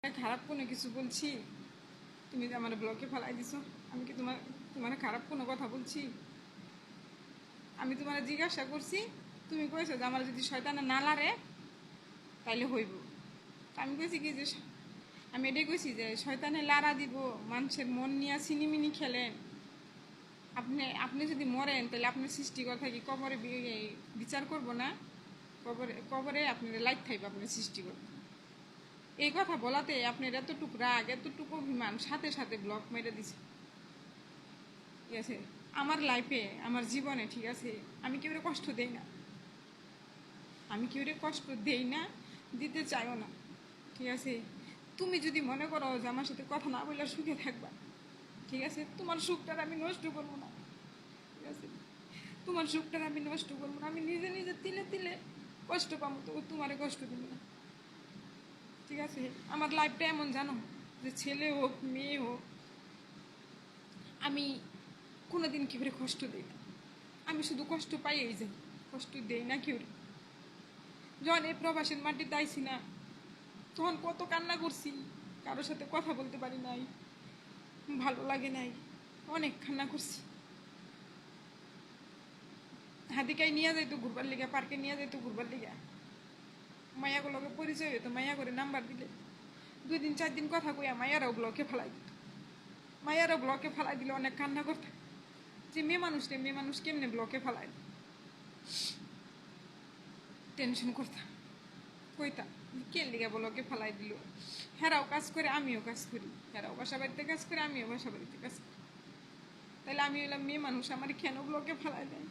খারাপ কোনো কিছু বলছি? তুমি যে আমার ব্লকে ফেলাই দিছো, আমি কি তোমার খারাপ কোনো কথা বলছি? আমি তোমার জিজ্ঞাসা করছি, তুমি কইছো যে আমার যদি শয়তানে না লারে তাইলে হইব। আমি কইছি কি যে আমি এটাই কইছি যে শয়তানে লারা দিব, মানুষের মন নিয়ে সিনিমিনি খেলেন। আপনি আপনি যদি মরেন তাহলে আপনার সৃষ্টিকর্তা কি কবরে বিচার করব না? কবরে কবরে আপনার লাইট থাকবে আপনার সৃষ্টিকর্তা। এই কথা বলাতে আপনার এতটুকু রাগ, এতটুকু অভিমান, সাথে সাথে ব্লক মেরে দিছে। ঠিক আছে, আমার লাইফে, আমার জীবনে, ঠিক আছে, আমি কেউরে কষ্ট দেই না, আমি কেউরে কষ্ট দেই না, দিতে চাইও না। ঠিক আছে, তুমি যদি মনে করো যে আমার সাথে কথা না বললে সুখে থাকবা, ঠিক আছে, তোমার সুখটার আমি নষ্ট করবো না। ঠিক আছে, তোমার সুখটার আমি নষ্ট করবো না, আমি নিজে নিজে তিলে তিলে কষ্ট পাবো, তো তোমারে কষ্ট দিব না। ঠিক আছে, আমার লাইফটা এমন জানো যে ছেলে হোক মেয়ে হোক, আমি কোনোদিন কেউরে কষ্ট দিই না, আমি শুধু কষ্ট পাইই যাই, কষ্ট দেই না কেউরে। যখন এই প্রবাসের মাটিতে আইছি না, তখন কত কান্না করছি, কারোর সাথে কথা বলতে পারি নাই, ভালো লাগে নাই, অনেক কান্না করছি। হাতিকাই নিয়ে যাইতো ঘুরবার লিগা, পার্কে নিয়ে যাইতো ঘুরবার লিগা, মায়াগুলোকে পরিচয় হইতো, মায়া করে নাম্বার দিলে 2 দিন 4 দিন কথা কইয়া মায়ারাও ব্লকে ফেলাই দিত, মায়ারাও ব্লকে ফেলাই দিলে অনেক কান্না করতে, যে মেয়ে মানুষ কেমনে ব্লকে ফেলাই, টেনশন করতাম, কইতাম কে লিগা ব্লকে ফেলাই দিল। হেরাও কাজ করে, আমিও কাজ করি, হেরাও বাসা বাড়িতে কাজ করে, আমিও বাসা বাড়িতে কাজ করি, তাহলে আমি হইলাম মেয়ে মানুষ, আমার কেন ব্লকে ফেলাই দেয়?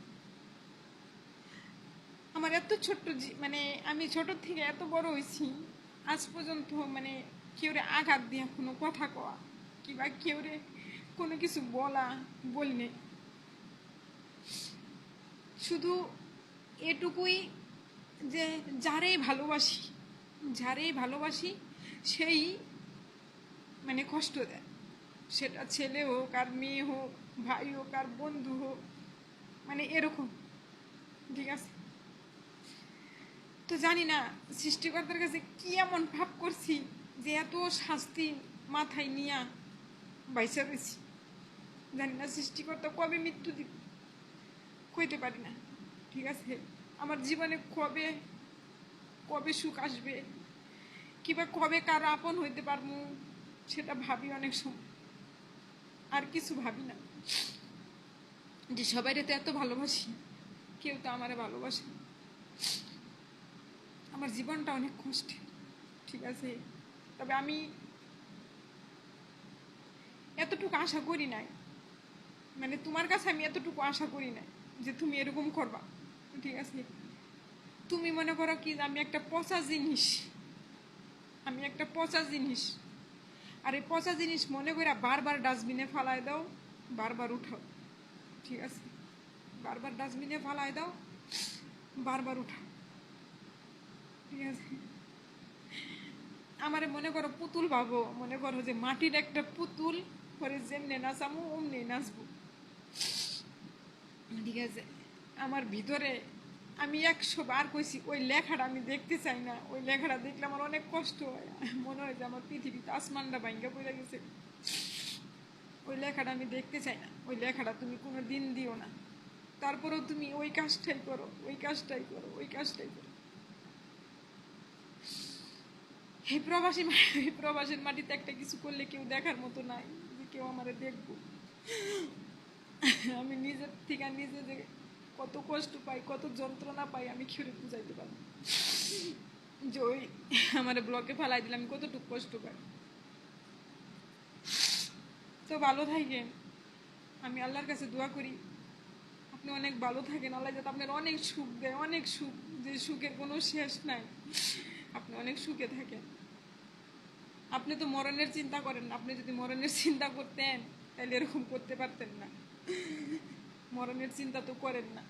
আমার এত ছোট্ট মানে আমি ছোট থেকে এত বড় হয়েছি, আজ পর্যন্ত মানে কেউরে আঘাত দিয়া কোনো কথা কওয়া কিংবা কেউরে কোনো কিছু বললে, শুধু এটুকুই যে যারেই ভালোবাসি সেই মানে কষ্ট দেয়, সেটা ছেলে হোক আর মেয়ে হোক, ভাই হোক আর বন্ধু হোক, মানে এরকম। ঠিক আছে, তো জানি না সৃষ্টিকর্তার কাছে কি এমন ভাব করছি যে এত শাস্তি মাথায় নিয়া বাইসা রয়েছি। জানি না সৃষ্টিকর্তা কবে মৃত্যু দিব, কইতে পারি না। ঠিক আছে, আমার জীবনে কবে কবে সুখ আসবে, কিংবা কবে কার আপন হইতে পারবো, সেটা ভাবি অনেক সময়, আর কিছু ভাবি না। যে সবাই তো এত ভালোবাসি, কেউ তো আমারে ভালোবাসে। আমার জীবনটা অনেক কষ্টে। ঠিক আছে, তবে আমি এতটুকু আশা করি নাই, মানে তোমার কাছে আমি এতটুকু আশা করি নাই যে তুমি এরকম করবা। ঠিক আছে, তুমি মনে করো কি আমি একটা পচা জিনিস, আমি একটা পচা জিনিস, আর এই পচা জিনিস মনে করে বারবার ডাস্টবিনে ফালাই দাও, বারবার উঠাও। ঠিক আছে, বারবার ডাস্টবিনে ফালাই দাও, বারবার উঠাও। ঠিক আছে, আমারে মনে করো পুতুল ভাবো, মনে করো যে মাটির একটা পুতুল করে যেমনে নাচামো অমনি নাচবো। ঠিক আছে, আমার ভিতরে আমি 100 বার কইছি ওই লেখাটা আমি দেখতে চাই না, ওই লেখাটা দেখলে আমার অনেক কষ্ট হয়, মনে হয় যে আমার পৃথিবীতে আসমানটা ভাঙ্গা পড়ে গেছে। ওই লেখাটা আমি দেখতে চাই না, ওই লেখাটা তুমি কোনো দিন দিও না। তারপরেও তুমি ওই কাজটাই করো, ওই কাজটাই করো, ওই কাজটাই করো। এই প্রবাসের মাটিতে একটা কিছু করলে কেউ দেখার মতো নাই, যে কেউ আমারে দেখবো। আমি নিজের থেকে নিজে যে কত কষ্ট পাই, কত যন্ত্রণা পাই, আমি খেয়ে বুঝাইতে পারি যে ওই আমার ব্লকে ফেলাই দিলে আমি কতটুকু কষ্ট পাই। তো ভালো থাকেন, আমি আল্লাহর কাছে দোয়া করি আপনি অনেক ভালো থাকেন, আল্লাহ যাতে আপনার অনেক সুখ দেয়, অনেক সুখ, যে সুখের কোনো শেষ নাই, আপনি অনেক সুখে থাকেন। আপনি তো মরণের চিন্তা করেন না, আপনি যদি মরণের চিন্তা করতেন তাহলে এরকম করতে পারতেন না, মরণের চিন্তা তো করেন না।